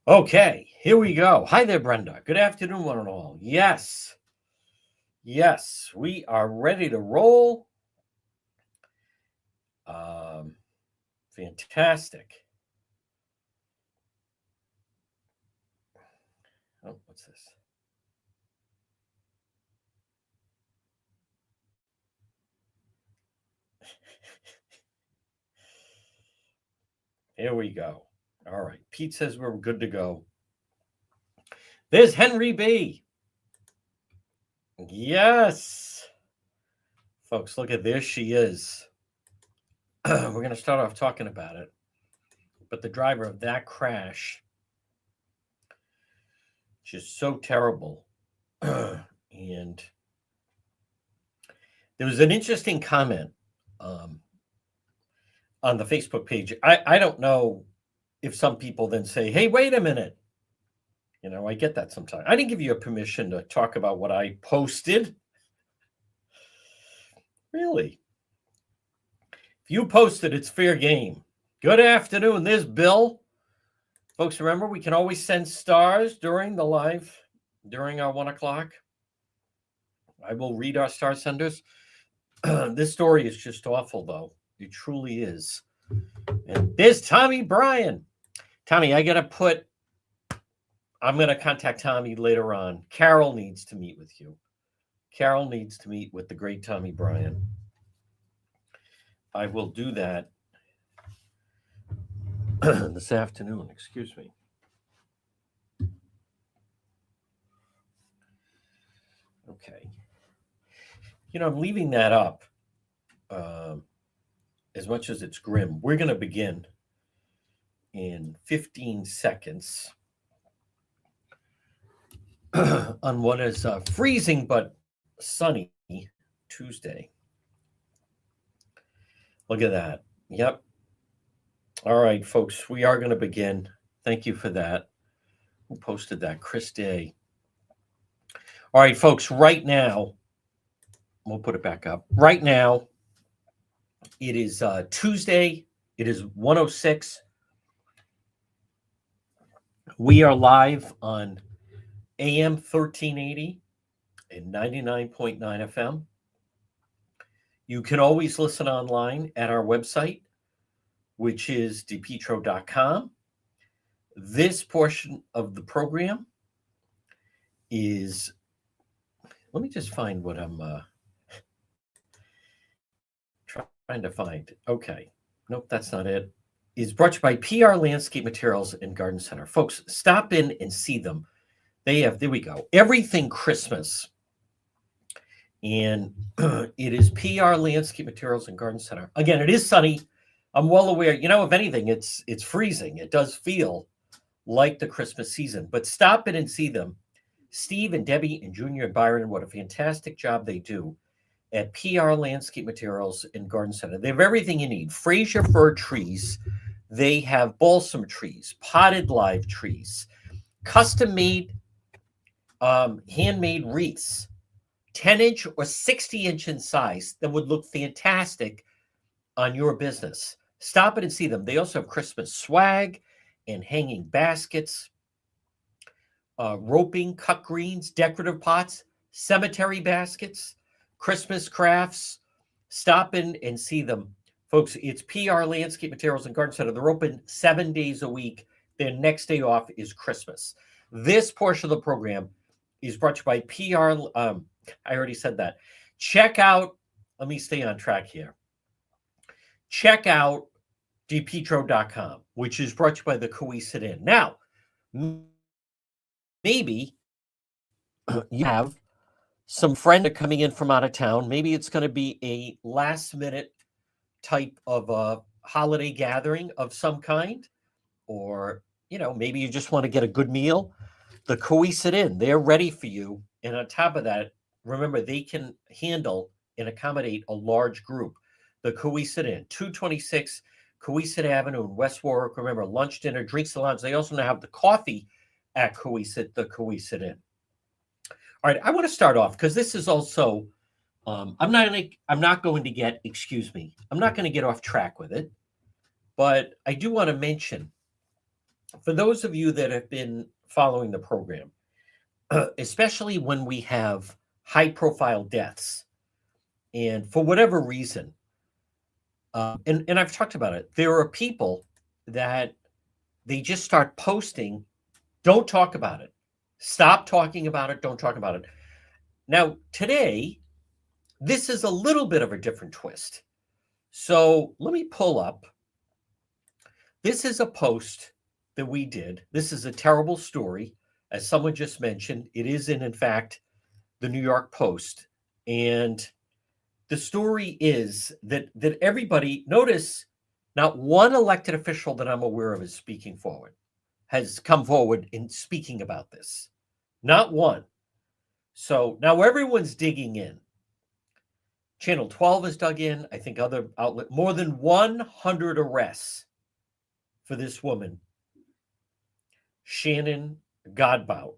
Okay, here we go. Hi there, Brenda. Good afternoon, one and all. Yes, we are ready to roll. Um, Fantastic. Oh, what's this? Here we go. All right, Pete says we're good to go. There's Henry B. Yes. Folks, look at there she is. We're going to start off talking about it. But the driver of that crash, just so terrible. And there was an interesting comment on the Facebook page. I don't know if some people then say, hey, wait a minute. You know, I get that sometimes. I didn't give you a permission to talk about what I posted. Really? If you posted, it's fair game. Good afternoon. There's Bill. Folks, remember, we can always send stars during the live, during our 1 o'clock. I will read our star senders. This story is just awful, though. It truly is. And there's Tommy Bryan. Tommy, I'm going to contact Tommy later on. Carol needs to meet with you. Carol needs to meet with the great Tommy Bryan. I will do that this afternoon. Excuse me. Okay. You know, I'm leaving that up as much as it's grim. We're going to begin in 15 seconds on what is freezing but sunny Tuesday. Look at that. Yep. All right, folks, we are going to begin. Thank you for that. Who posted that? Chris Day. All right, folks, right now, we'll put it back up. Right now, it is Tuesday. It is 1:06. We are live on AM 1380 and 99.9 FM. You can always listen online at our website, which is depetro.com. This portion of the program is, let me just find what I'm trying to find. Okay. Nope, that's not it. Is brought to you by PR Landscape Materials and Garden Center. Folks, stop in and see them. They have, there we go, everything Christmas. And it is PR Landscape Materials and Garden Center. Again, it is sunny. I'm well aware, you know, if anything, it's freezing. It does feel like the Christmas season, but stop in and see them. Steve and Debbie and Junior and Byron, what a fantastic job they do at PR Landscape Materials and Garden Center. They have everything you need. Fraser fir trees. They have balsam trees, potted live trees, custom-made, handmade wreaths, 10-inch or 60-inch in size that would look fantastic on your business. Stop it and see them. They also have Christmas swag and hanging baskets, roping, cut greens, decorative pots, cemetery baskets, Christmas crafts. Stop in and see them. Folks, it's PR Landscape Materials and Garden Center. They're open 7 days a week. Their next day off is Christmas. This portion of the program is brought to you by PR. I already said that. Check out, let me stay on track here. Check out depetro.com, which is brought to you by the Coesit Inn. Now, maybe you have some friends coming in from out of town. Maybe it's going to be a last minute type of a holiday gathering of some kind, or, you know, maybe you just want to get a good meal. The Coesit Inn, they're ready for you. And on top of that, remember, they can handle and accommodate a large group. The Coesit Inn, 226 Coesit Avenue in West Warwick. Remember, lunch, dinner, drinks, lounge. They also now have the coffee at Coesit, the Coesit Inn. All right, I want to start off because this is also, I'm not going to get off track with it, but I do want to mention For those of you that have been following the program, especially when we have high profile deaths, and for whatever reason, and I've talked about it, there are people that they just start posting, don't talk about it. Stop talking about it. Don't talk about it. Now, today, this is a little bit of a different twist. So let me pull up. This is a post that we did. This is a terrible story. As someone just mentioned, it is in fact, the New York Post. And the story is that everybody, notice, not one elected official that I'm aware of is speaking forward, has come forward in speaking about this. Not one. So now everyone's digging in. Channel 12 has dug in. I think other outlet, more than 100 arrests for this woman, Shannon Godbout.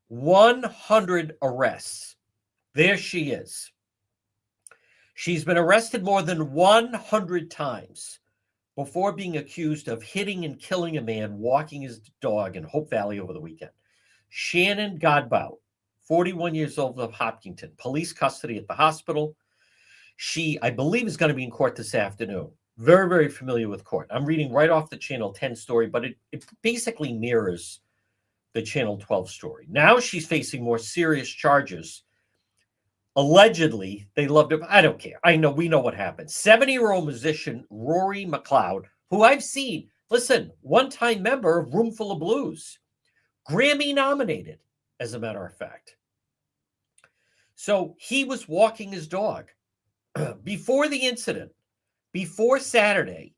100 arrests. There she is. She's been arrested more than 100 times before being accused of hitting and killing a man walking his dog in Hope Valley over the weekend. Shannon Godbout, 41 years old, of Hopkinton, police custody at the hospital. She, I believe, is going to be in court this afternoon. Very, very familiar with court. I'm reading right off the Channel 10 story, but it basically mirrors the Channel 12 story. Now she's facing more serious charges. Allegedly, they loved him. I don't care. I know, we know what happened. 70-year-old musician Rory McLeod, who I've seen, listen, one-time member of Roomful of Blues, Grammy nominated, as a matter of fact. So he was walking his dog. Before the incident, before Saturday,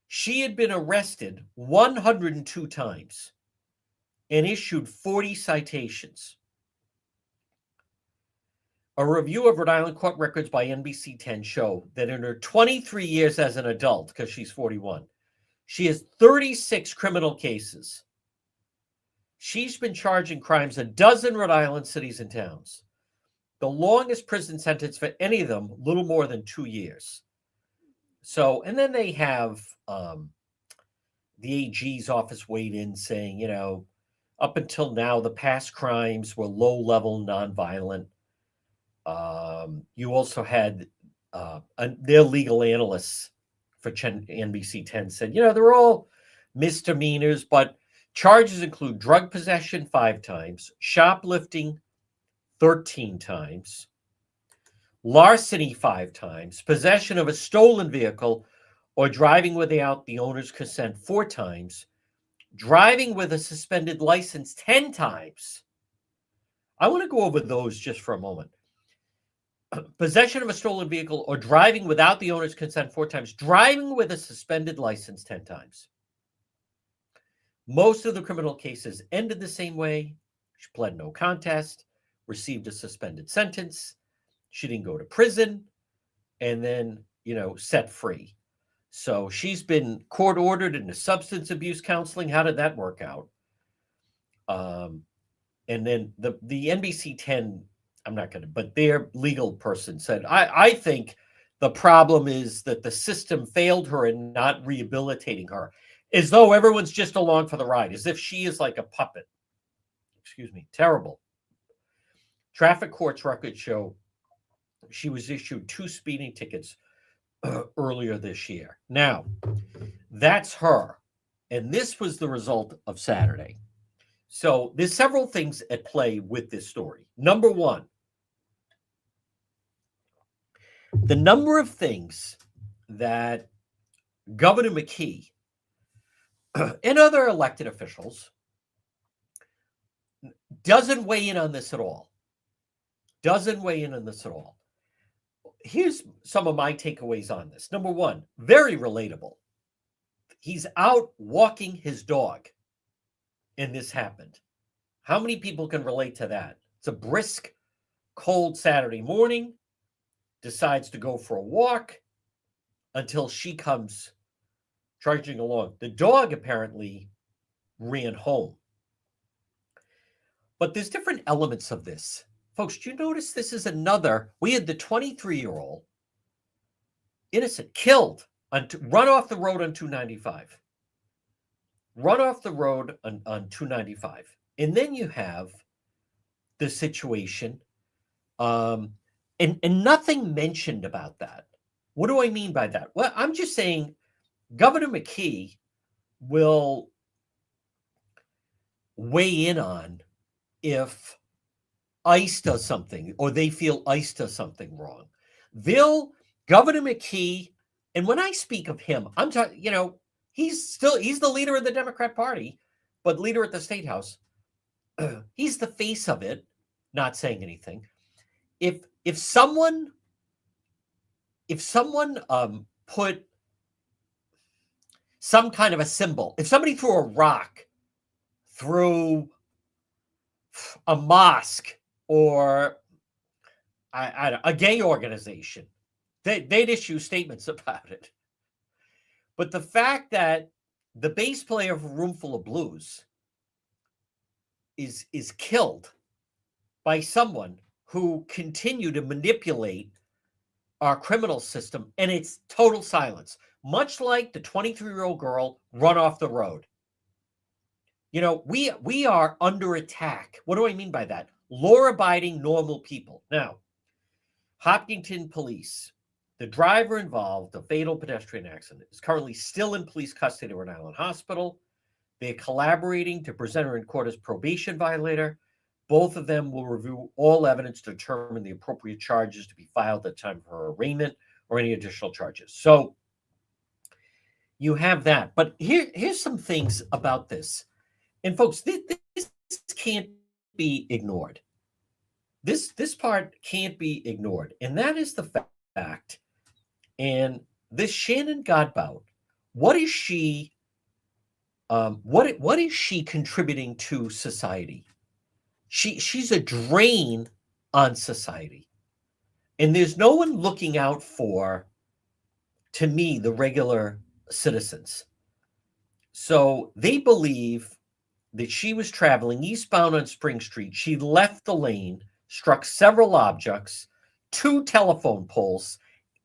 she had been arrested 102 times and issued 40 citations. A review of Rhode Island court records by NBC 10 show that in her 23 years as an adult, because she's 41, she has 36 criminal cases. She's been charged in crimes in a dozen Rhode Island cities and towns. The longest prison sentence for any of them, little more than 2 years. So, and then they have the AG's office weighed in saying, you know, up until now, the past crimes were low-level, nonviolent. You also had their legal analysts for NBC 10 said, you know, they're all misdemeanors, but charges include drug possession 5 times, shoplifting 13 times, larceny 5 times, possession of a stolen vehicle or driving without the owner's consent 4 times, driving with a suspended license 10 times. I want to go over those just for a moment. Possession of a stolen vehicle or driving without the owner's consent 4 times, driving with a suspended license 10 times. Most of the criminal cases ended the same way. She pled no contest, received a suspended sentence. She didn't go to prison, and then, you know, set free. So she's been court ordered into substance abuse counseling. How did that work out? And then the NBC 10, I'm not going to, but their legal person said, I think the problem is that the system failed her in not rehabilitating her, as though everyone's just along for the ride, as if she is like a puppet. Excuse me. Terrible. Traffic court's records show she was issued 2 speeding tickets earlier this year. Now, that's her. And this was the result of Saturday. So there's several things at play with this story. Number one, the number of things that Governor McKee and other elected officials doesn't weigh in on this at all. Doesn't weigh in on this at all. Here's some of my takeaways on this. Number one, very relatable. He's out walking his dog, and this happened. How many people can relate to that? It's a brisk, cold Saturday morning, decides to go for a walk until she comes trudging along. The dog apparently ran home. But there's different elements of this. Folks, do you notice this is another? We had the 23-year-old innocent killed, run off the road on 295. run off the road on 295. And then you have the situation, and nothing mentioned about that. What do I mean by that? Well, I'm just saying Governor McKee will weigh in on if ICE does something or they feel ICE does something wrong. Governor McKee, and when I speak of him, I'm talking, he's the leader of the Democrat Party, but leader at the State House. He's the face of it, not saying anything. If someone put some kind of a symbol, if somebody threw a rock through a mosque or a gay organization, they'd issue statements about it. But the fact that the bass player of A Room Full of Blues is killed by someone who continue to manipulate our criminal system, and it's total silence, much like the 23-year-old girl run off the road. We are under attack. What do I mean by that? Law-abiding, normal people. Now, Hopkinton police, the driver involved, a fatal pedestrian accident, is currently still in police custody at Rhode Island Hospital. They're collaborating to present her in court as probation violator. Both of them will review all evidence to determine the appropriate charges to be filed at the time of her arraignment or any additional charges. So you have that. But here's some things about this. And folks, this can't be ignored. This part can't be ignored. And that is the fact. And this Shannon Godbout, what is she contributing to society? She's a drain on society. And there's no one looking out for, to me, the regular citizens. So they believe that she was traveling eastbound on Spring Street. She left the lane, struck several objects, 2 telephone poles,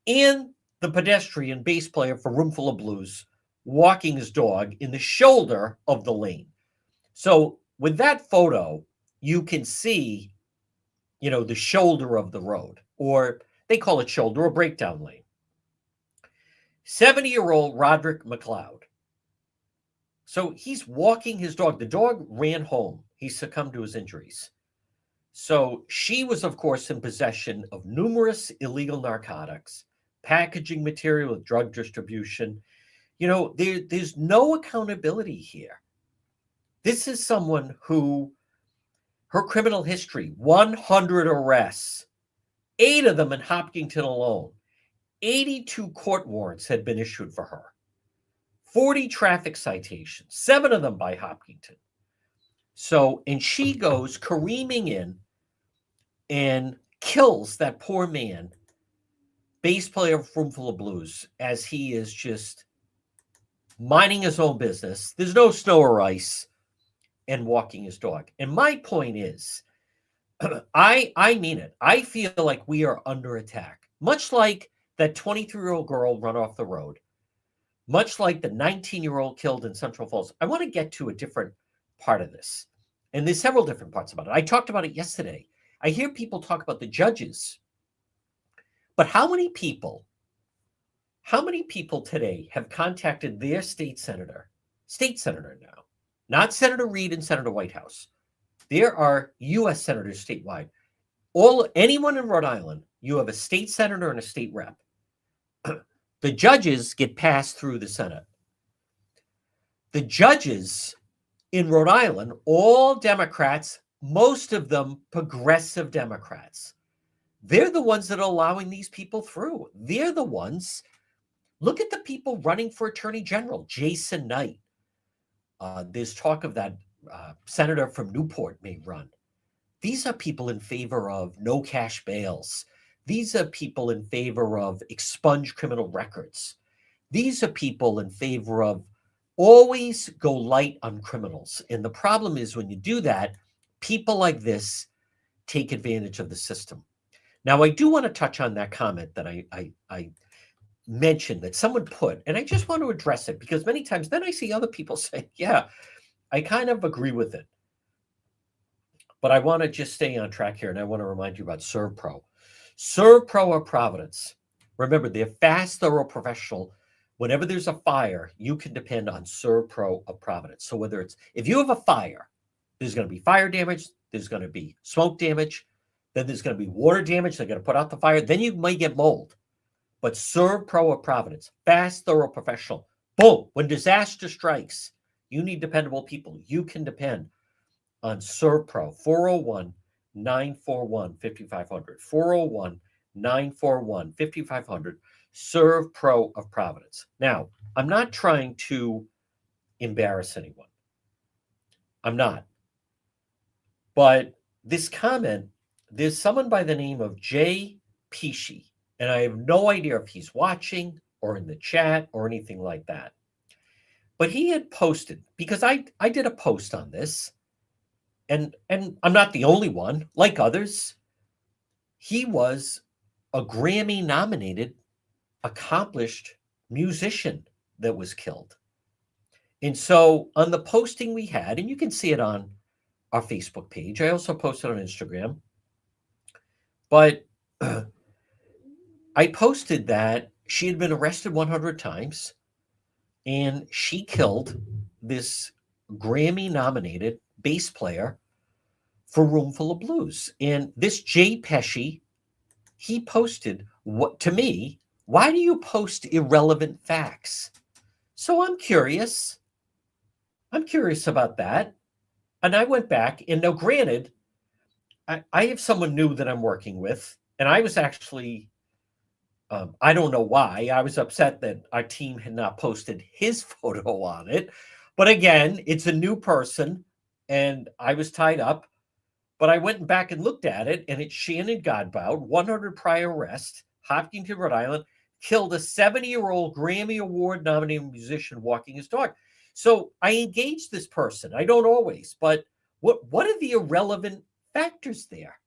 and the pedestrian bass player for Room Full of Blues walking his dog in the shoulder of the lane. So with that photo, you can see, the shoulder of the road, or they call it shoulder or breakdown lane. 70-year-old Roderick McLeod. So he's walking his dog. The dog ran home. He succumbed to his injuries. So she was, of course, in possession of numerous illegal narcotics, packaging material with drug distribution. There's no accountability here. This is someone who, her criminal history, 100 arrests, 8 of them in Hopkinton alone. 82 court warrants had been issued for her. 40 traffic citations, 7 of them by Hopkinton. So, and she goes careening in and kills that poor man, bass player of Room Full of Blues, as he is just minding his own business. There's no snow or ice, and walking his dog. And my point is, I mean it. I feel like we are under attack, much like that 23-year-old girl run off the road, much like the 19-year-old killed in Central Falls. I want to get to a different part of this. And there's several different parts about it. I talked about it yesterday. I hear people talk about the judges. But how many people today have contacted their state senator now, not Senator Reid and Senator Whitehouse? There are U.S. senators statewide. Anyone in Rhode Island, you have a state senator and a state rep. The judges get passed through the Senate. The judges in Rhode Island, all Democrats, most of them progressive Democrats. They're the ones that are allowing these people through. They're the ones. Look at the people running for Attorney General, Jason Knight. There's talk of that senator from Newport may run. These are people in favor of no cash bails. These are people in favor of expunge criminal records. These are people in favor of always go light on criminals. And the problem is when you do that, people like this take advantage of the system. Now, I do want to touch on that comment that I mention that someone put, and I just want to address it because many times then I see other people say, yeah, I kind of agree with it. But I want to just stay on track here, and I want to remind you about ServPro. ServPro of Providence. Remember, they're fast, thorough, professional. Whenever there's a fire, you can depend on ServPro of Providence. So whether it's, if you have a fire, there's going to be fire damage, there's going to be smoke damage, then there's going to be water damage, they're going to put out the fire, then you might get mold. But ServPro of Providence, fast, thorough, professional. Boom, when disaster strikes, you need dependable people. You can depend on ServPro, 401-941-5500, 401-941-5500, ServPro of Providence. Now, I'm not trying to embarrass anyone. I'm not. But this comment, there's someone by the name of Jay Pesci, and I have no idea if he's watching or in the chat or anything like that. But he had posted, because I did a post on this, and I'm not the only one, like others. He was a Grammy-nominated, accomplished musician that was killed. And so on the posting we had, and you can see it on our Facebook page, I also posted on Instagram, but I posted that she had been arrested 100 times, and she killed this Grammy-nominated bass player for Roomful of Blues. And this Jay Pesci, he posted, what to me, why do you post irrelevant facts? So I'm curious. I'm curious about that. And I went back, and now granted, I have someone new that I'm working with, and I was actually, I don't know why, I was upset that our team had not posted his photo on it. But again, it's a new person, and I was tied up. But I went back and looked at it, and it's Shannon Godbout, 100 prior arrest, Hopkinton, Rhode Island, killed a 70-year-old Grammy Award-nominated musician walking his dog. So I engaged this person. I don't always, but what are the irrelevant factors there?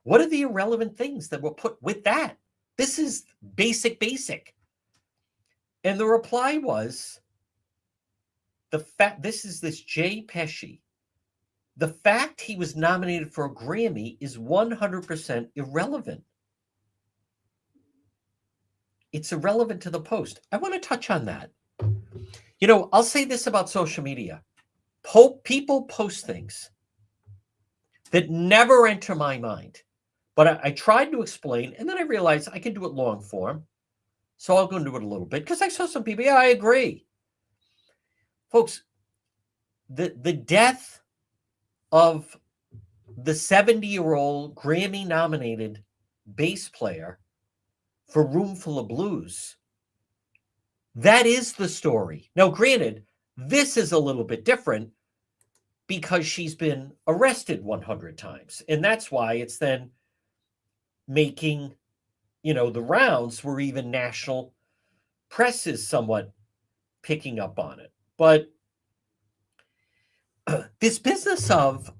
What are the irrelevant things that were put with that? This is basic. And the reply was, this is this Jay Pesci. The fact he was nominated for a Grammy is 100% irrelevant. It's irrelevant to the post. I want to touch on that. You know, I'll say this about social media. People post things that never enter my mind. But I tried to explain, and then I realized I can do it long form. So I'll go into it a little bit, because I saw some people, yeah, I agree. Folks, the death of the 70-year-old Grammy-nominated bass player for Roomful of Blues, that is the story. Now, granted, this is a little bit different because she's been arrested 100 times. And that's why it's then making, the rounds where even national press is somewhat picking up on it. But this business of,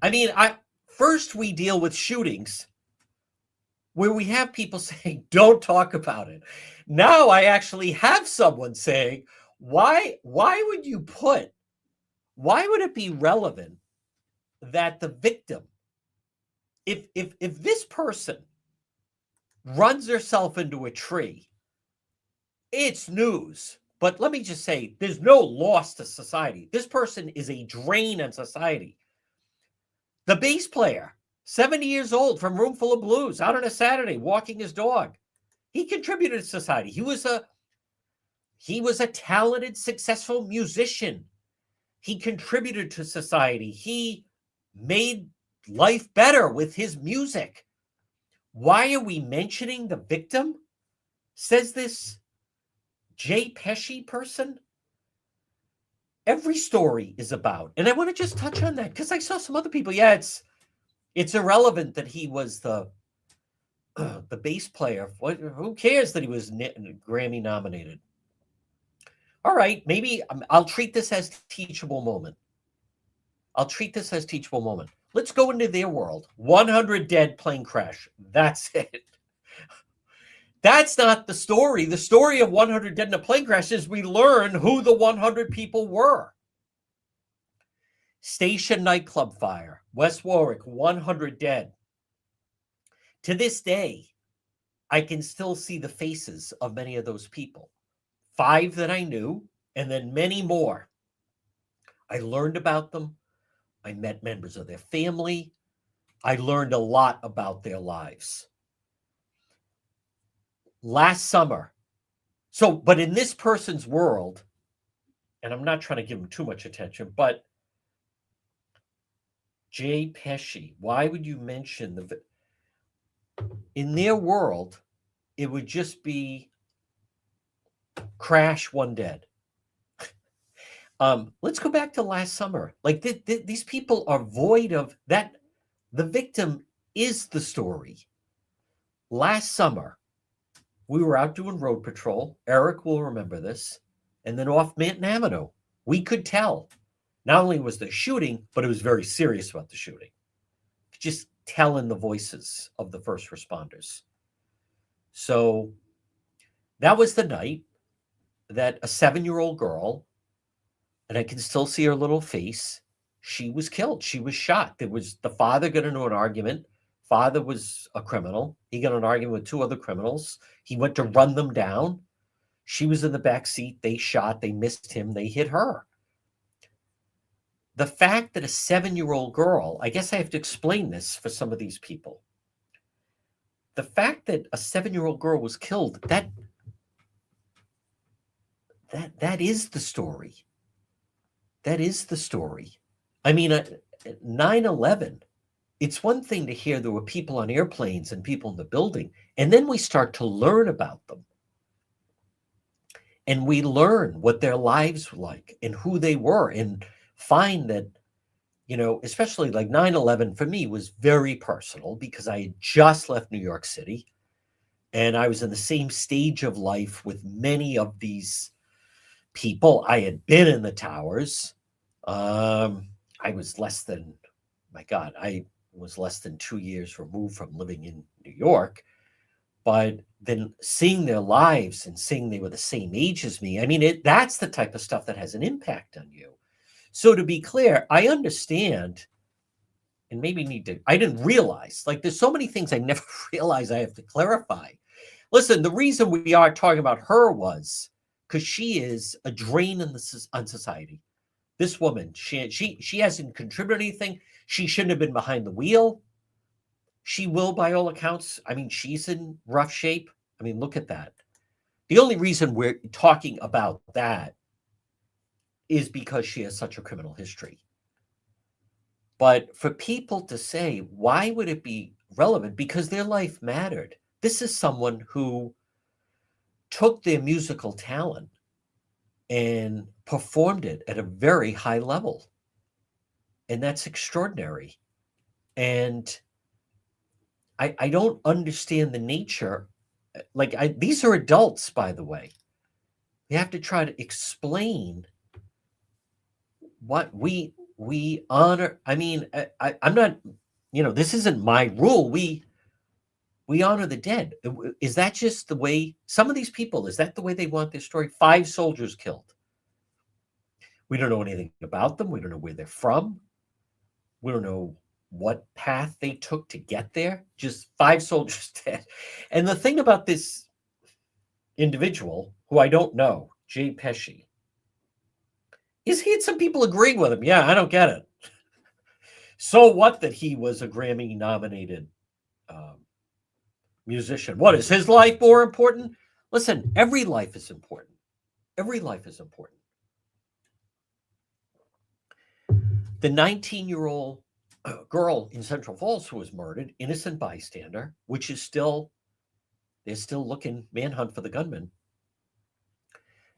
first we deal with shootings where we have people saying, don't talk about it. Now I actually have someone saying, why would it be relevant that the victim, if this person runs herself into a tree, it's news. But let me just say, there's no loss to society. This person is a drain on society. The bass player, 70 years old, from Roomful of Blues, out on a Saturday, walking his dog. He contributed to society. He was a talented, successful musician. He contributed to society. He made life better with his music. Why are we mentioning the victim? Says this Jay Pesci person. Every story is about, and I want to just touch on that because I saw some other people. Yeah, it's irrelevant that he was the bass player. Who cares that he was Grammy nominated? All right, maybe I'll treat this as teachable moment. Let's go into their world. 100 dead plane crash. That's it. That's not the story. The story of 100 dead in a plane crash is we learn who the 100 people were. Station nightclub fire, West Warwick, 100 dead. To this day, I can still see the faces of many of those people. 5 that I knew, and then many more. I learned about them. I met members of their family. I learned a lot about their lives. Last summer, but in this person's world, and I'm not trying to give him too much attention, but Jay Pesci, why would you mention in their world, it would just be crash, 1 dead. Let's go back to last summer. Like these people are void of that. The victim is the story. Last summer, we were out doing road patrol. Eric will remember this. And then off Manton Avenue, we could tell. Not only was there shooting, but it was very serious about the shooting. Just tell in the voices of the first responders. So that was the night that a 7-year-old girl, and I can still see her little face, she was killed. She was shot. There was the father got into an argument. Father was a criminal. He got in an argument with 2 other criminals. He went to run them down. She was in the back seat. They shot. They missed him. They hit her. The fact that a 7-year-old girl, I guess I have to explain this for some of these people. The fact that a 7-year-old girl was killed, that is the story. That is the story. I mean, 9/11, it's one thing to hear there were people on airplanes and people in the building, and then we start to learn about them. And we learn what their lives were like and who they were, and find that, especially like 9/11 for me was very personal because I had just left New York City and I was in the same stage of life with many of these people. I had been in the towers. I was less than 2 years removed from living in New York, but then seeing their lives and seeing they were the same age as me, I mean, that's the type of stuff that has an impact on you. So to be clear, I understand and maybe I didn't realize, like there's so many things I never realized I have to clarify. Listen, the reason we are talking about her was because she is a drain on society. This woman, she hasn't contributed anything. She shouldn't have been behind the wheel. She will, by all accounts. I mean, she's in rough shape. I mean, look at that. The only reason we're talking about that is because she has such a criminal history. But for people to say, why would it be relevant? Because their life mattered. This is someone who took their musical talent and performed it at a very high level. And that's extraordinary. And I don't understand the nature. These are adults, by the way. You have to try to explain what we honor. I mean, I'm not, this isn't my rule. We honor the dead. Is that just the way some of these people, is that the way they want their story? 5 soldiers killed. We don't know anything about them. We don't know where they're from. We don't know what path they took to get there. Just 5 soldiers dead. And the thing about this individual, who I don't know, Jay Pesci, is he had some people agreeing with him. Yeah, I don't get it. So what that he was a Grammy-nominated musician? What, is his life more important? Listen, every life is important. Every life is important. The 19-year-old girl in Central Falls who was murdered, innocent bystander, which is they're still looking, manhunt for the gunman.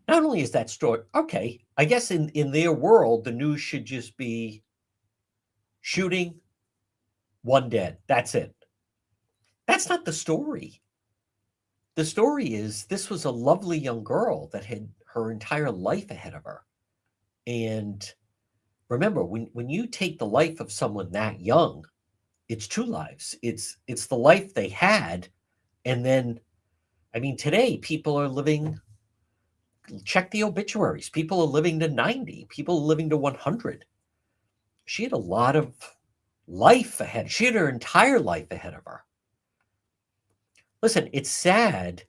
Not only is that story, okay, I guess in their world, the news should just be shooting, 1 dead. That's it. That's not the story. The story is this was a lovely young girl that had her entire life ahead of her. And remember, when you take the life of someone that young, it's 2 lives. It's the life they had, and then I mean, today people are living, check the obituaries. People are living to 90. People are living to 100. She had a lot of life ahead. She had her entire life ahead of her. Listen, it's sad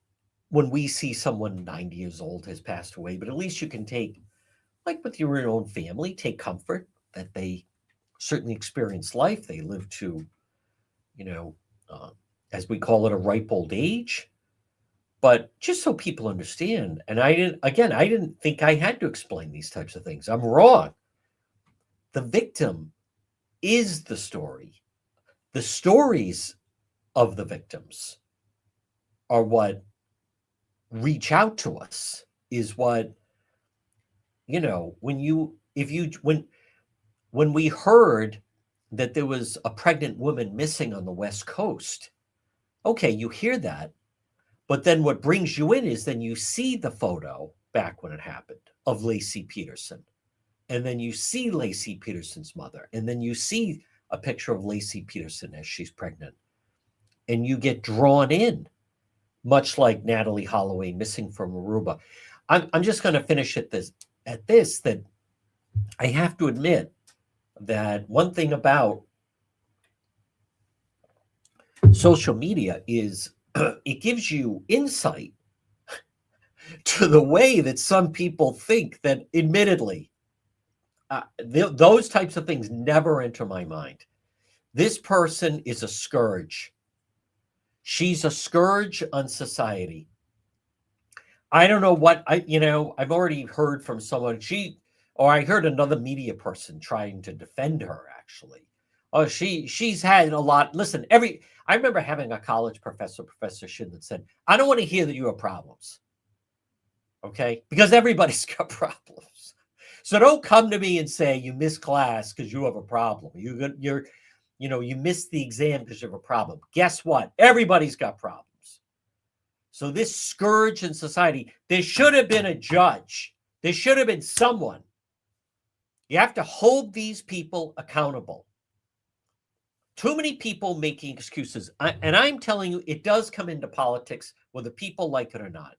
when we see someone 90 years old has passed away, but at least you can take, like with your own family, take comfort that they certainly experienced life. They lived to, you know, uh, as we call it, a ripe old age. But just so people understand, and I didn't think I had to explain these types of things. I'm wrong. The victim is the story. The stories of the victims are what reach out to us, is what, when we heard that there was a pregnant woman missing on the West Coast, okay, you hear that. But then what brings you in is then you see the photo back when it happened of Lacey Peterson. And then you see Lacey Peterson's mother. And then you see a picture of Lacey Peterson as she's pregnant. And you get drawn in, much like Natalie Holloway missing from Aruba. I'm just going to finish at this, that I have to admit that one thing about social media is it gives you insight to the way that some people think, that admittedly, those types of things never enter my mind. This person is a scourge. She's a scourge on society. I don't know what I've already heard from someone, I heard another media person trying to defend her, actually. Oh, she's had a lot. Listen, I remember having a college professor, Professor Shin, that said, I don't want to hear that you have problems. Okay? Because everybody's got problems. So don't come to me and say you missed class because you have a problem. You missed the exam because you have a problem. Guess what? Everybody's got problems. So this scourge in society, there should have been a judge. There should have been someone. You have to hold these people accountable. Too many people making excuses. And I'm telling you, it does come into politics, whether people like it or not.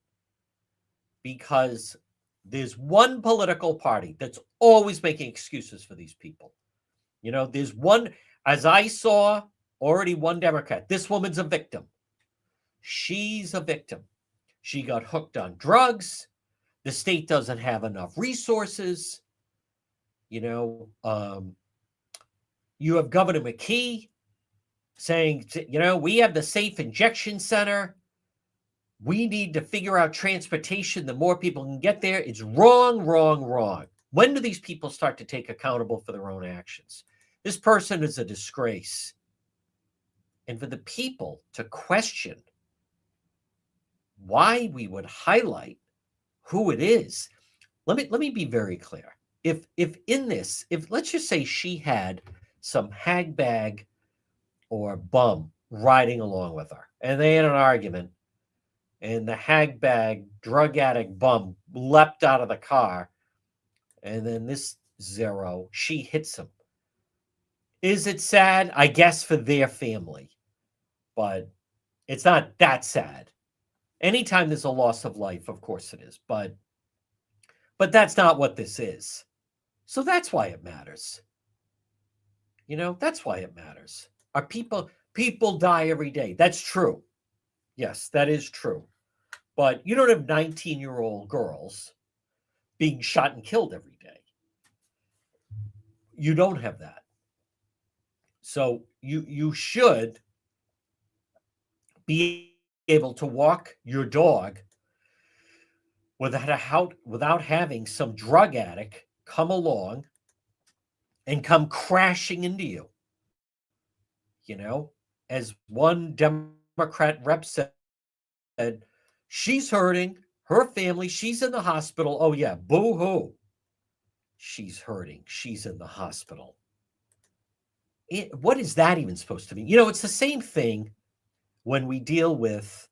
Because there's one political party that's always making excuses for these people. There's one, as I saw, already one Democrat. This woman's a victim. She's a victim. She got hooked on drugs. The state doesn't have enough resources. You have Governor McKee saying, we have the safe injection center. We need to figure out transportation. The more people can get there. It's wrong, wrong, wrong. When do these people start to take accountable for their own actions? This person is a disgrace. And for the people to question why we would highlight who it is, let me be very clear. If let's just say she had some hag bag or bum riding along with her, and they had an argument, and the hag bag drug addict bum leapt out of the car, and then this zero, she hits him. Is it sad? I guess for their family, but it's not that sad. Anytime there's a loss of life, of course it is, but that's not what this is. So that's why it matters. That's why it matters. Are people die every day. That's true. Yes, that is true. But you don't have 19-year-old girls being shot and killed every day. You don't have that. So you should be able to walk your dog without having some drug addict come along and come crashing into you. As one Democrat rep said, she's hurting, her family, she's in the hospital. Oh yeah, boo-hoo. She's hurting, she's in the hospital. What is that even supposed to mean? It's the same thing when we deal with,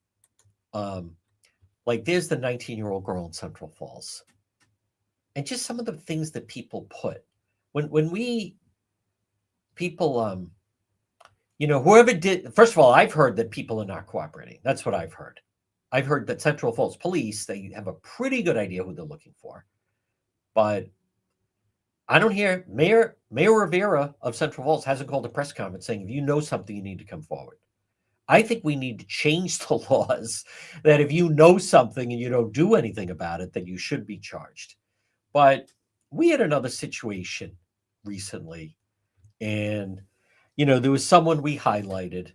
like there's the 19-year-old girl in Central Falls. And just some of the things that people put. Whoever did, first of all, I've heard that people are not cooperating. That's what I've heard. I've heard that Central Falls police, they have a pretty good idea who they're looking for. But I don't hear Mayor Rivera of Central Falls hasn't called a press conference saying, if you know something, you need to come forward. I think we need to change the laws that if you know something and you don't do anything about it, then you should be charged. But we had another situation recently, and there was someone we highlighted,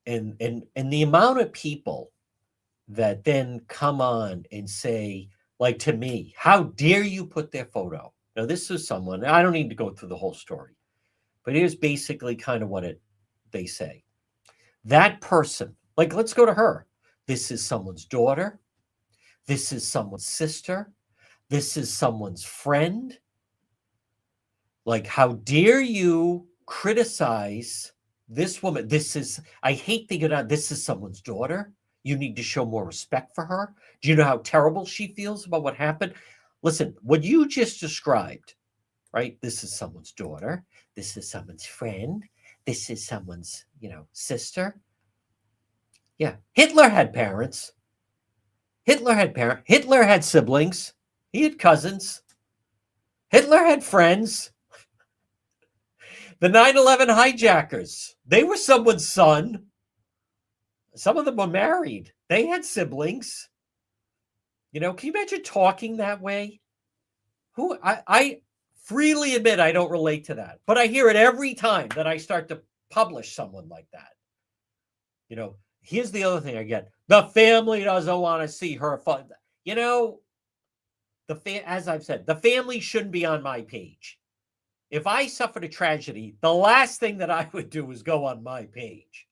and the amount of people that then come on and say, like to me, how dare you put their photo? Now, this is someone, I don't need to go through the whole story, but here's basically kind of what they say. That person, like, let's go to her. This is someone's daughter. This is someone's sister. This is someone's friend. Like, how dare you criticize this woman? I hate thinking about this is someone's daughter. You need to show more respect for her. Do you know how terrible she feels about what happened? Listen, what you just described, right? This is someone's daughter. This is someone's friend. This is someone's, sister. Yeah. Hitler had parents. Hitler had siblings. He had cousins. Hitler had friends. The 9/11 hijackers, they were someone's son. Some of them were married. They had siblings. Can you imagine talking that way? I freely admit I don't relate to that, but I hear it every time that I start to publish someone like that. Here's the other thing I get. The family doesn't want to see her. As I've said, the family shouldn't be on my page. If I suffered a tragedy, the last thing that I would do is go on my page.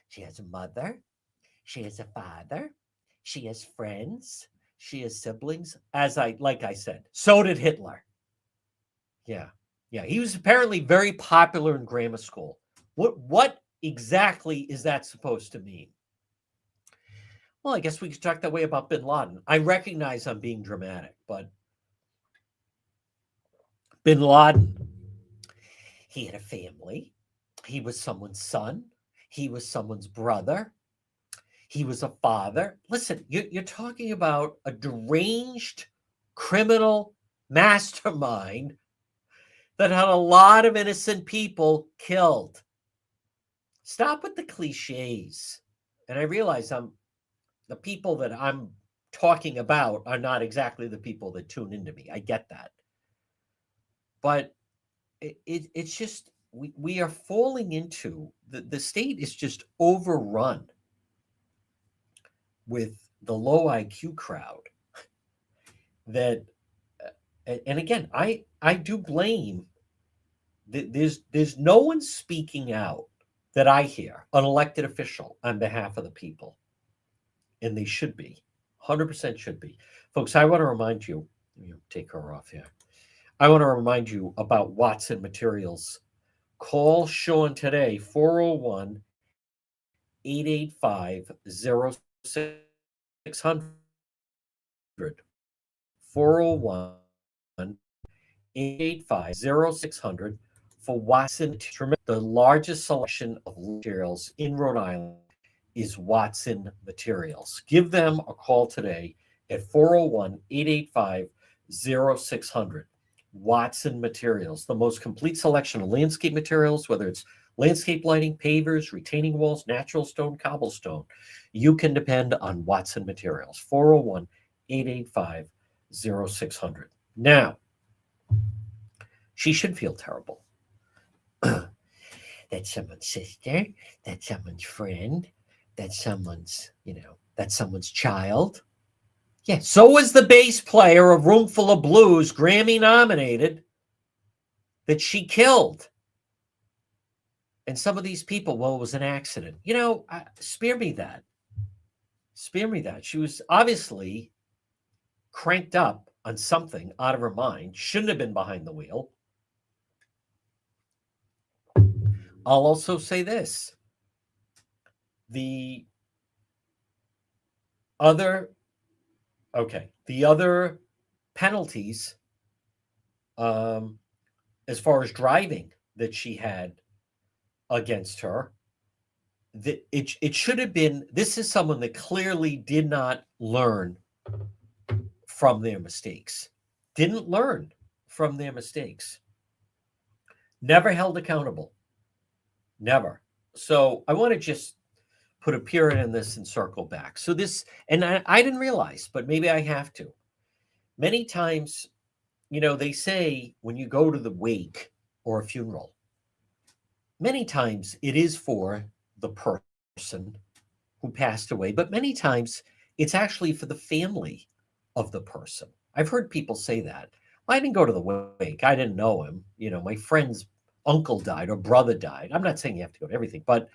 She has a mother. She has a father. She has friends. She has siblings. Like I said, so did Hitler. Yeah. He was apparently very popular in grammar school. What exactly is that supposed to mean? Well, I guess we could talk that way about bin Laden. I recognize I'm being dramatic, but bin Laden, he had a family. He was someone's son. He was someone's brother. He was a father. Listen, you're talking about a deranged criminal mastermind that had a lot of innocent people killed. Stop with the cliches. And I realize the people that I'm talking about are not exactly the people that tune into me. I get that. But it's just, we are falling into, the state is just overrun with the low IQ crowd that, and again, I do blame, there's no one speaking out that I hear, an elected official on behalf of the people. And they should be, 100% should be. Folks, I want to remind you, take her off here. I want to remind you about Watson Materials. Call Sean today, 401 885 0600. 401 885 0600 for Watson. The largest selection of materials in Rhode Island is Watson Materials. Give them a call today at 401 885 0600. Watson Materials, the most complete selection of landscape materials, whether it's landscape lighting, pavers, retaining walls, natural stone, cobblestone. You can depend on Watson Materials. 401 885 0600. Now, she should feel terrible. That's someone's sister. That's someone's friend. That's someone's, that's someone's child. Yeah, so was the bass player of Roomful of Blues, Grammy nominated, that she killed. And some of these people, well, it was an accident. Spare me that. Spare me that. She was obviously cranked up on something out of her mind, shouldn't have been behind the wheel. I'll also say this. The other penalties, as far as driving, that she had against her, it should have been, this is someone that clearly did not learn from their mistakes, didn't learn from their mistakes, never held accountable, never. So I want to just put a period in this and circle back. So this, and I didn't realize, but maybe I have to. Many times, they say when you go to the wake or a funeral, many times it is for the person who passed away, but many times it's actually for the family of the person. I've heard people say that. Well, I didn't go to the wake. I didn't know him. My friend's uncle died or brother died. I'm not saying you have to go to everything, but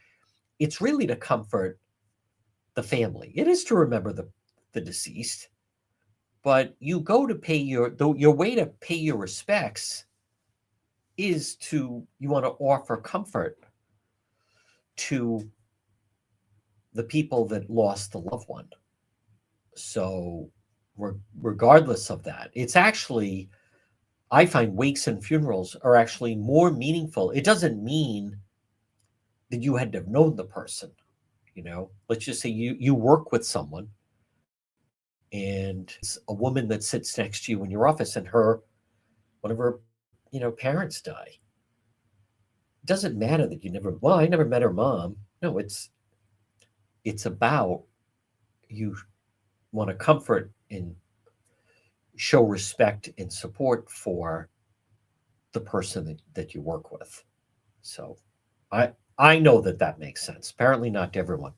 it's really to comfort the family. It is to remember the deceased, but you go to pay your way to pay your respects is you want to offer comfort to the people that lost the loved one. So regardless of that, it's actually, I find wakes and funerals are actually more meaningful. It doesn't mean that you had to have known the person. Let's just say you work with someone and it's a woman that sits next to you in your office and one of her parents die. It doesn't matter that I never met her mom. No, it's about, you want to comfort and show respect and support for the person that you work with. So I know that makes sense. Apparently not to everyone.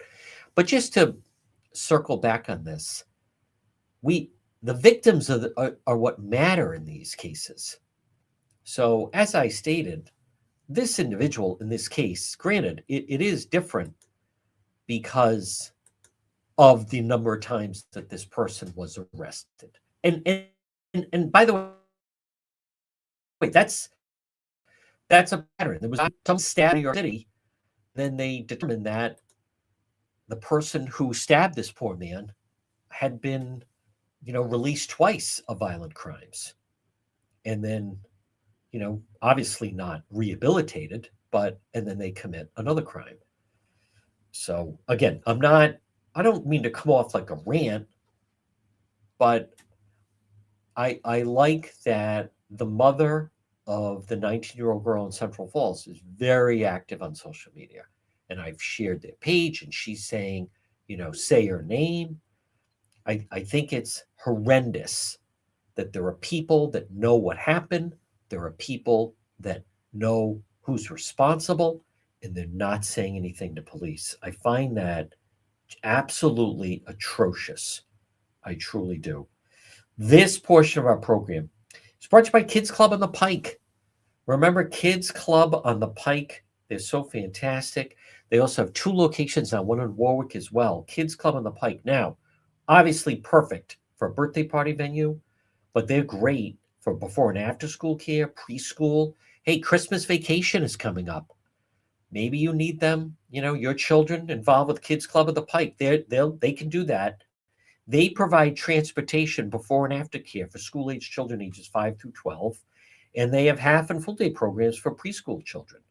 But just to circle back on this, the victims are what matter in these cases. So as I stated, this individual in this case, granted, it is different because of the number of times that this person was arrested. And by the way, that's a pattern. There was some stab in New York City, then they determined that the person who stabbed this poor man had been, released twice of violent crimes. And then, obviously not rehabilitated, and then they commit another crime. So again, I don't mean to come off like a rant, but I like that the mother of the 19-year-old girl in Central Falls is very active on social media. And I've shared their page and she's saying, say her name. I think it's horrendous that there are people that know what happened. There are people that know who's responsible and they're not saying anything to police. I find that absolutely atrocious. I truly do. This portion of our program is brought to you by Kids Club on the Pike. Remember Kids Club on the Pike? They're so fantastic. They also have 2 locations now, one in Warwick as well. Kids Club on the Pike. Now, obviously perfect for a birthday party venue, but they're great for before and after school care, preschool. Hey, Christmas vacation is coming up. Maybe you need them, your children involved with Kids Club of the Pike. They can do that. They provide transportation before and after care for school-age children ages 5 through 12, and they have half and full day programs for preschool children,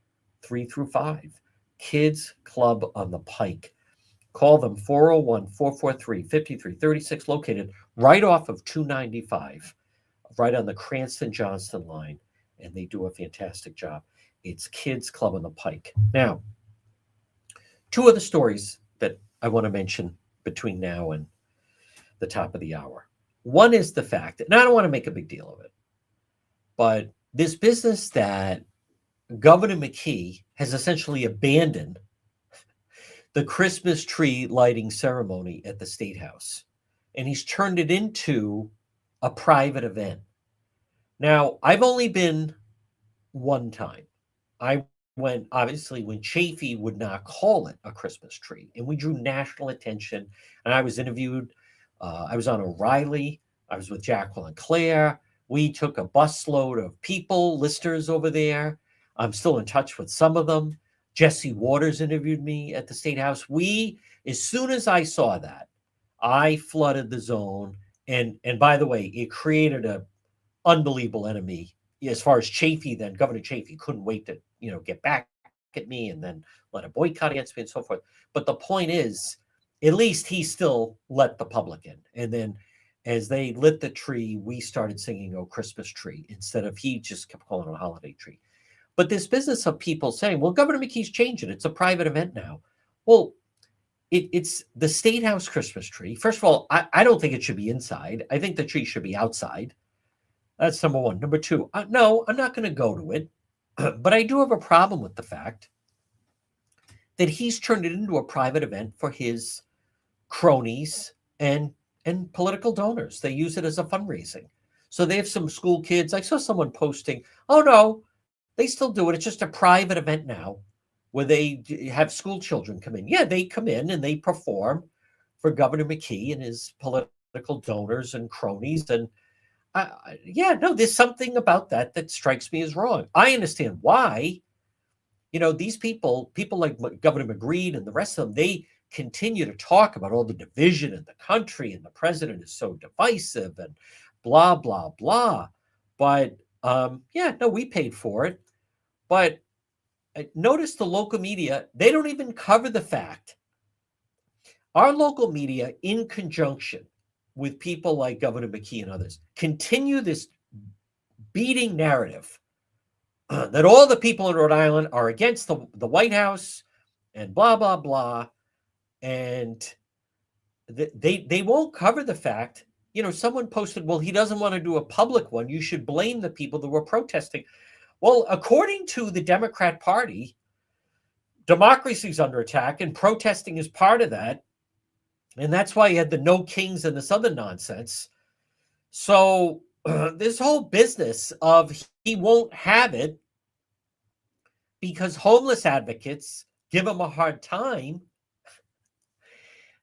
3 through 5. Kids Club on the Pike. Call them 401-443-5336, located right off of 295, right on the Cranston-Johnston line, and they do a fantastic job. It's Kids Club on the Pike. Now, 2 other stories that I want to mention between now and the top of the hour. One is the fact that, and I don't want to make a big deal of it, but this business that Governor McKee has essentially abandoned the Christmas tree lighting ceremony at the State House, and he's turned it into a private event. Now, I've only been one time. I went, obviously, when Chafee would not call it a Christmas tree, and we drew national attention, and I was interviewed. I was on O'Reilly. I was with Jacqueline Claire. We took a busload of people, listeners over there. I'm still in touch with some of them. Jesse Waters interviewed me at the State House. As soon as I saw that, I flooded the zone. And by the way, it created an unbelievable enemy as far as Chafee then. Governor Chafee couldn't wait to, get back at me and then let a boycott against me and so forth. But the point is, at least he still let the public in. And then as they lit the tree, we started singing "Oh Christmas Tree" instead of he just kept calling it a holiday tree. But this business of people saying, well, Governor McKee's changing. It's a private event now. Well, it's the State House Christmas tree. First of all, I don't think it should be inside. I think the tree should be outside. That's number one. Number two, no, I'm not going to go to it. But I do have a problem with the fact that he's turned it into a private event for his cronies and political donors. They use it as a fundraising. So they have some school kids. I saw someone posting, oh no, they still do it. It's just a private event now where they have school children come in. Yeah, they come in and they perform for Governor McKee and his political donors and cronies. And there's something about that strikes me as wrong. I understand why. These people like Governor McGreed and the rest of them, they continue to talk about all the division in the country and the president is so divisive and blah, blah, blah. But we paid for it. But notice the local media, they don't even cover the fact. Our local media, in conjunction with people like Governor McKee and others, continue this beating narrative that all the people in Rhode Island are against the White House and blah, blah, blah. And they won't cover the fact, someone posted, well, he doesn't want to do a public one. You should blame the people that were protesting. Well, according to the Democrat Party, democracy is under attack and protesting is part of that. And that's why you had the no kings and this other nonsense. So this whole business of he won't have it because homeless advocates give him a hard time,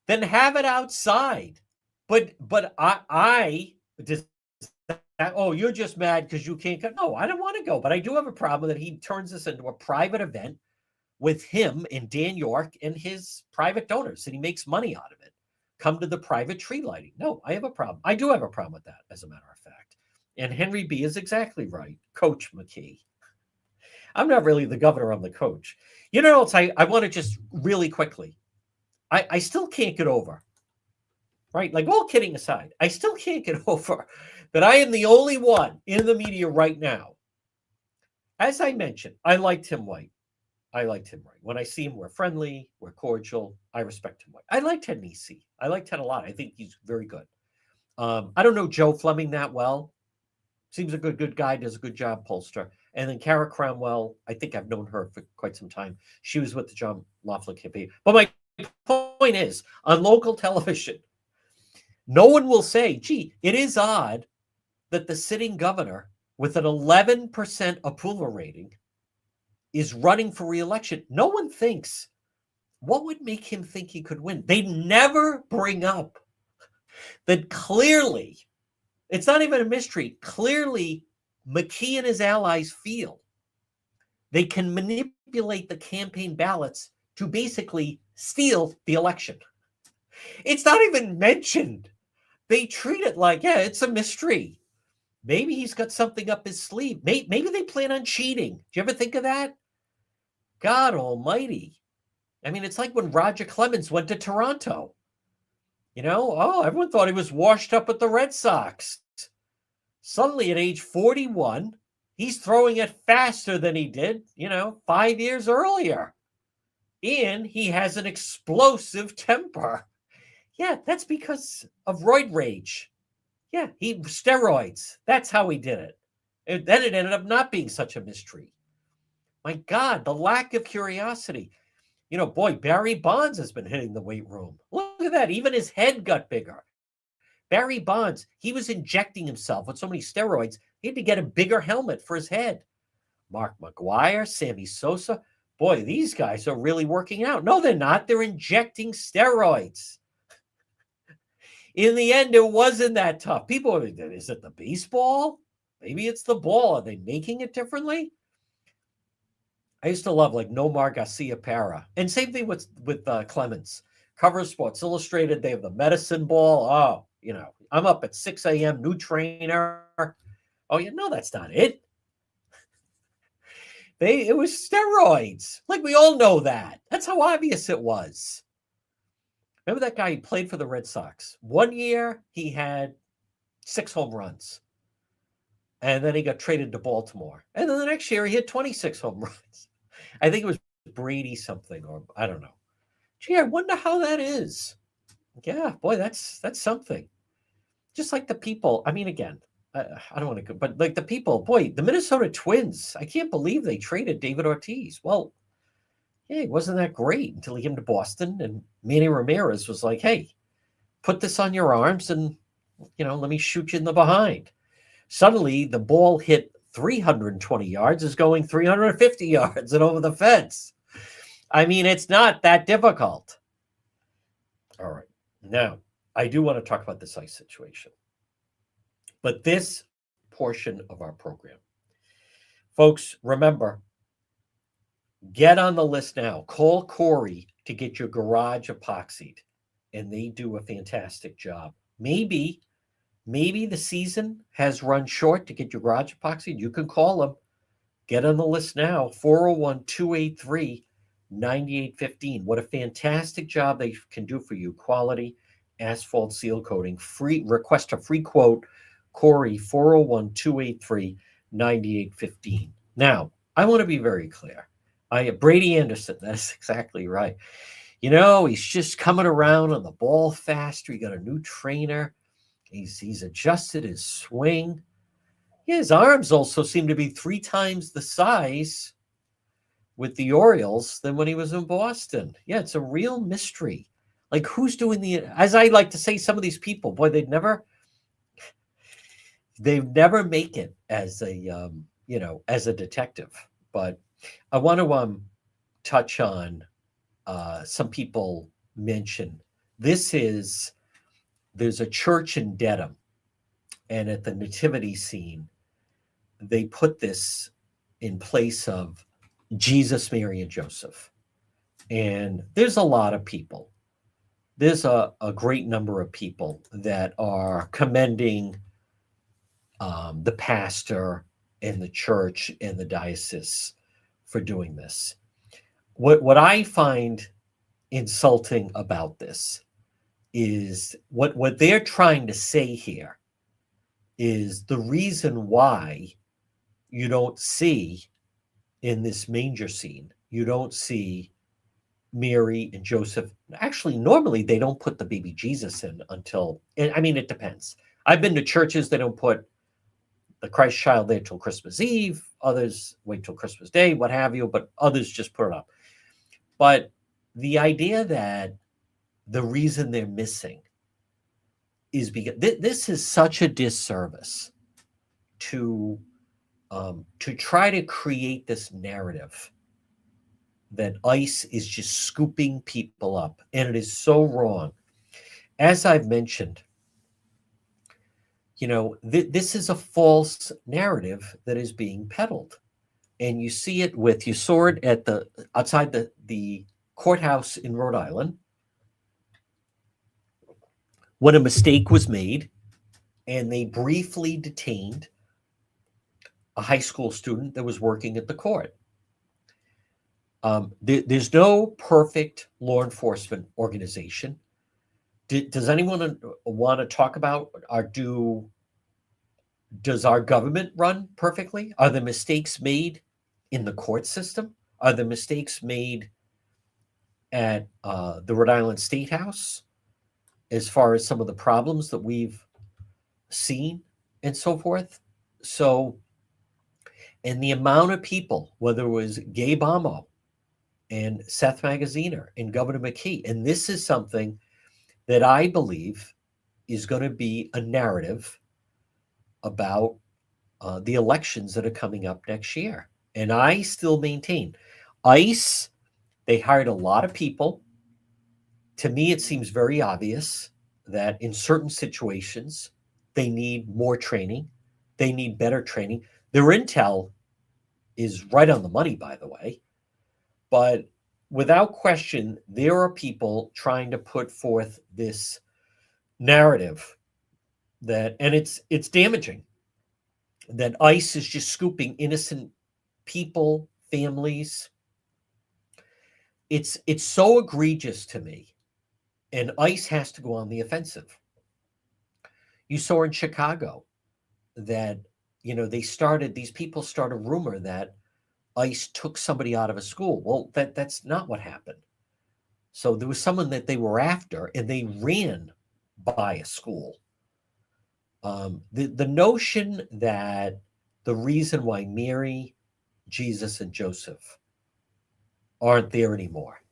then have it outside. But I just, oh, you're just mad because you can't go. No, I don't want to go, but I do have a problem that he turns this into a private event with him and Dan York and his private donors, and he makes money out of it. Come to the private tree lighting. No, I have a problem. I do have a problem with that, as a matter of fact. And Henry B. is exactly right. Coach McKee. I'm not really the governor, I'm the coach. I want to just really quickly, I still can't get over, right? Like, all kidding aside, I still can't get over that I am the only one in the media right now. As I mentioned, I like Tim White. When I see him, we're friendly, we're cordial. I respect Tim White. I like Ted Nesi. I like Ted a lot. I think he's very good. I don't know Joe Fleming that well. Seems a good guy, does a good job, pollster. And then Kara Cramwell, I think I've known her for quite some time. She was with the John Laughlin campaign. But my point is, on local television, no one will say, gee, it is odd that the sitting governor with an 11% approval rating is running for re-election. No one thinks, what would make him think he could win? They never bring up that clearly, it's not even a mystery, clearly McKee and his allies feel they can manipulate the campaign ballots to basically steal the election. It's not even mentioned. They treat it like, yeah, it's a mystery. Maybe he's got something up his sleeve. Maybe they plan on cheating. Do you ever think of that? God almighty. I mean, it's like when Roger Clemens went to Toronto. Everyone thought he was washed up with the Red Sox. Suddenly at age 41, he's throwing it faster than he did, 5 years earlier. And he has an explosive temper. Yeah, that's because of roid rage. Yeah, steroids. That's how he did it. And then it ended up not being such a mystery. My God, the lack of curiosity. Barry Bonds has been hitting the weight room. Look at that. Even his head got bigger. Barry Bonds, he was injecting himself with so many steroids, he had to get a bigger helmet for his head. Mark McGwire, Sammy Sosa. Boy, these guys are really working out. No, they're not. They're injecting steroids. In the end, it wasn't that tough. People are, is it the baseball? Maybe it's the ball. Are they making it differently? I used to love like Nomar Garcia Parra. And same thing with Clemens. Cover Sports Illustrated, they have the medicine ball. Oh, I'm up at 6 a.m., new trainer. Oh, no, that's not it. It was steroids. Like, we all know that. That's how obvious it was. Remember that guy? He played for the Red Sox. One year, he had 6 home runs. And then he got traded to Baltimore. And then the next year, he had 26 home runs. I think it was Brady something, or I don't know. Gee, I wonder how that is. Yeah, boy, that's something. Just like the people. I mean, again, I don't want to go, but like the people, boy, the Minnesota Twins, I can't believe they traded David Ortiz. Well, yeah, he wasn't that great until he came to Boston, and Manny Ramirez was like, hey, put this on your arms and, let me shoot you in the behind. Suddenly, the ball hit 320 yards, is going 350 yards and over the fence. I mean, it's not that difficult. All right. Now, I do want to talk about this ice situation. But this portion of our program, folks, remember, get on the list now. Call Corey to get your garage epoxied, and they do a fantastic job. Maybe the season has run short to get your garage epoxied. You can call them. Get on the list now, 401-283-9815. What a fantastic job they can do for you. Quality asphalt seal coating. Request a free quote. Corey, 401-283-9815. Now, I want to be very clear. Brady Anderson, that's exactly right. He's just coming around on the ball faster. He got a new trainer. He's adjusted his swing. Yeah, his arms also seem to be 3 times the size with the Orioles than when he was in Boston. Yeah, it's a real mystery. Like, who's doing as I like to say, some of these people, boy, they'd never make it as a, as a detective. But I want to touch on some people mention there's a church in Dedham, and at the nativity scene, they put this in place of Jesus, Mary, and Joseph. And there's a lot of people. There's a great number of people that are commending the pastor and the church and the diocese for doing this. What I find insulting about this is what they're trying to say here is the reason why you don't see in this manger scene, you don't see Mary and Joseph. Actually, normally they don't put the baby Jesus in until, I mean, it depends. I've been to churches, they don't put the Christ child there till Christmas Eve. Others wait till Christmas Day, what have you, but others just put it up. But the idea that the reason they're missing is because this is such a disservice to try to create this narrative that ICE is just scooping people up, and it is so wrong. As I've mentioned, this is a false narrative that is being peddled, and you saw it at outside the courthouse in Rhode Island when a mistake was made, and they briefly detained a high school student that was working at the court. There's no perfect law enforcement organization. Does anyone want to talk about, does our government run perfectly? Are the mistakes made in the court system? Are the mistakes made at the Rhode Island State House as far as some of the problems that we've seen and so forth? So, and the amount of people, whether it was Gabe Amo and Seth Magaziner and Governor McKee, and this is something that I believe is going to be a narrative about the elections that are coming up next year. And I still maintain ICE, they hired a lot of people. To me, it seems very obvious that in certain situations, they need more training. They need better training. Their intel is right on the money, by the way. But without question, there are people trying to put forth this narrative that, and it's damaging, that ICE is just scooping innocent people, families. It's so egregious to me, and ICE has to go on the offensive. You saw in Chicago that these people started a rumor that ICE took somebody out of a school. Well, that's not what happened. So there was someone that they were after, and they ran by a school. The notion that the reason why Mary, Jesus, and Joseph aren't there anymore,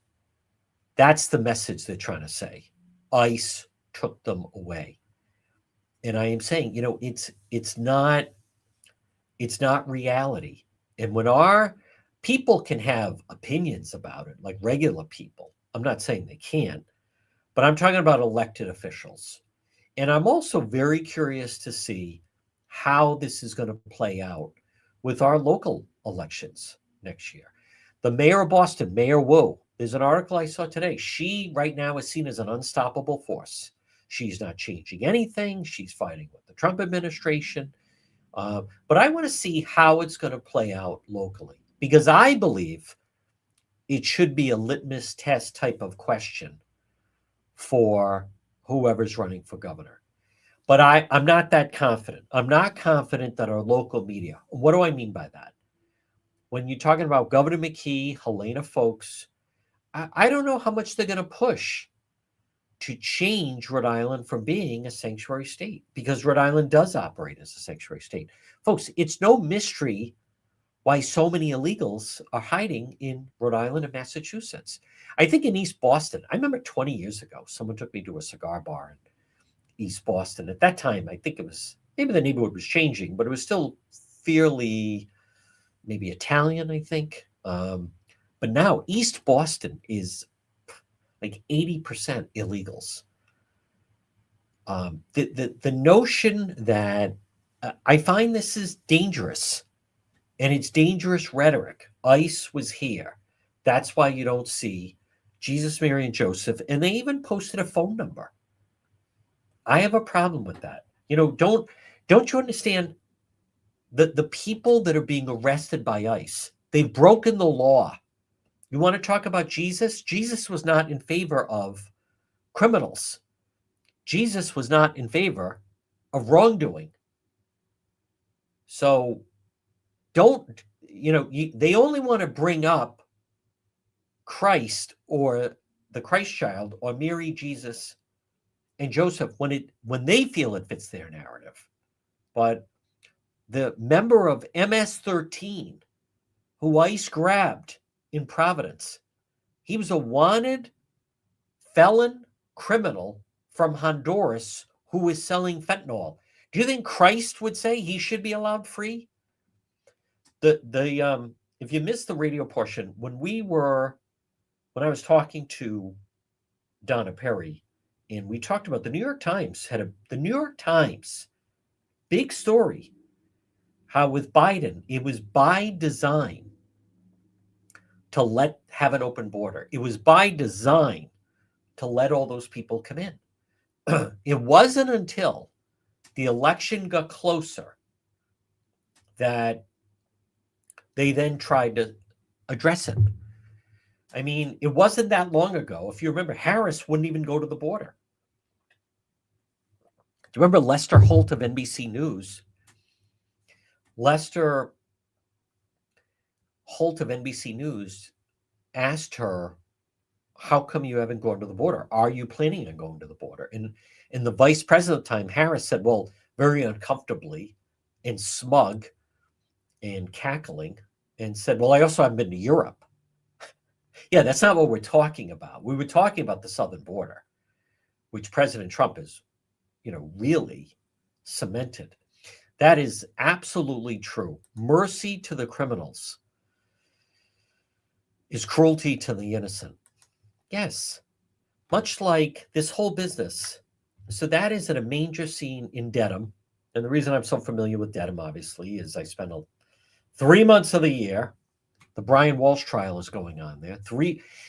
that's the message they're trying to say. ICE took them away. And I am saying, it's not reality. And when our people can have opinions about it, like regular people, I'm not saying they can't, but I'm talking about elected officials. And I'm also very curious to see how this is going to play out with our local elections next year. The mayor of Boston, Mayor Wu, there's an article I saw today. She right now is seen as an unstoppable force. She's not changing anything. She's fighting with the Trump administration. But I want to see how it's going to play out locally, because I believe it should be a litmus test type of question for whoever's running for governor. But I'm not that confident. I'm not confident that our local media, what do I mean by that? When you're talking about Governor McKee, Helena Foulkes, I don't know how much they're going to push to change Rhode Island from being a sanctuary state, because Rhode Island does operate as a sanctuary state. Folks, it's no mystery why so many illegals are hiding in Rhode Island and Massachusetts. I think in East Boston, I remember 20 years ago, someone took me to a cigar bar in East Boston. At that time, I think it was, maybe the neighborhood was changing, but it was still fairly maybe Italian, I think. But now East Boston is like 80% illegals. The notion that I find this is dangerous, and it's dangerous rhetoric. ICE was here. That's why you don't see Jesus, Mary, and Joseph. And they even posted a phone number. I have a problem with that. Don't you understand the people that are being arrested by ICE? They've broken the law. You want to talk about Jesus? Jesus was not in favor of criminals. Jesus was not in favor of wrongdoing. So they only want to bring up Christ or the Christ child or Mary, Jesus, and Joseph when they feel it fits their narrative. But the member of MS-13 who ICE grabbed in Providence, he was a wanted felon criminal from Honduras who was selling fentanyl. Do you think Christ would say he should be allowed free? If you missed the radio portion, when I was talking to Donna Perry, and we talked about the New York Times big story, how with Biden, it was by design to have an open border. It was by design to let all those people come in. It wasn't until the election got closer that they then tried to address it. I mean, it wasn't that long ago. If you remember, Harris wouldn't even go to the border. Do you remember Lester Holt of NBC News? Lester Holt of NBC News asked her, how come you haven't gone to the border? Are you planning on going to the border? And the vice president at the time, Harris, said, well, very uncomfortably and smug and cackling, and said, well, I also haven't been to Europe. Yeah, that's not what we're talking about. We were talking about the southern border, which President Trump has, really cemented. That is absolutely true. Mercy to the criminals is cruelty to the innocent. Yes, much like this whole business. So that is at a manger scene in Dedham. And the reason I'm so familiar with Dedham, obviously, is I spent 3 months of the year. The Brian Walsh trial is going on there.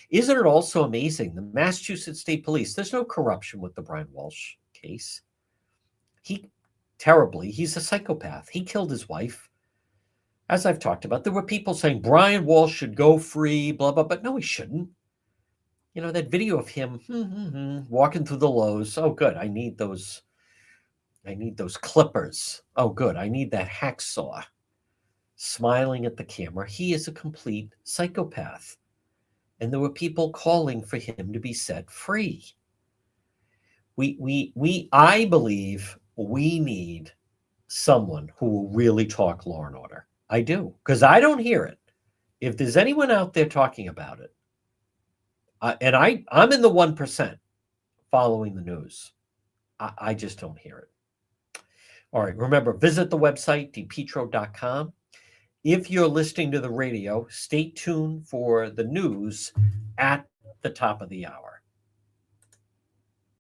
Isn't it also amazing? The Massachusetts State Police, there's no corruption with the Brian Walsh case. He's a psychopath. He killed his wife. as I've talked about, there were people saying Brian Walsh should go free, blah, blah, but no, he shouldn't. That video of him walking through the Lowe's. Oh, good. I need those clippers. Oh, good. I need that hacksaw. Smiling at the camera. He is a complete psychopath. And there were people calling for him to be set free. I believe we need someone who will really talk law and order. I do, because I don't hear it. If there's anyone out there talking about it, and I'm in the 1% following the news, I just don't hear it. All right, remember, visit the website, depetro.com. If you're listening to the radio, stay tuned for the news at the top of the hour.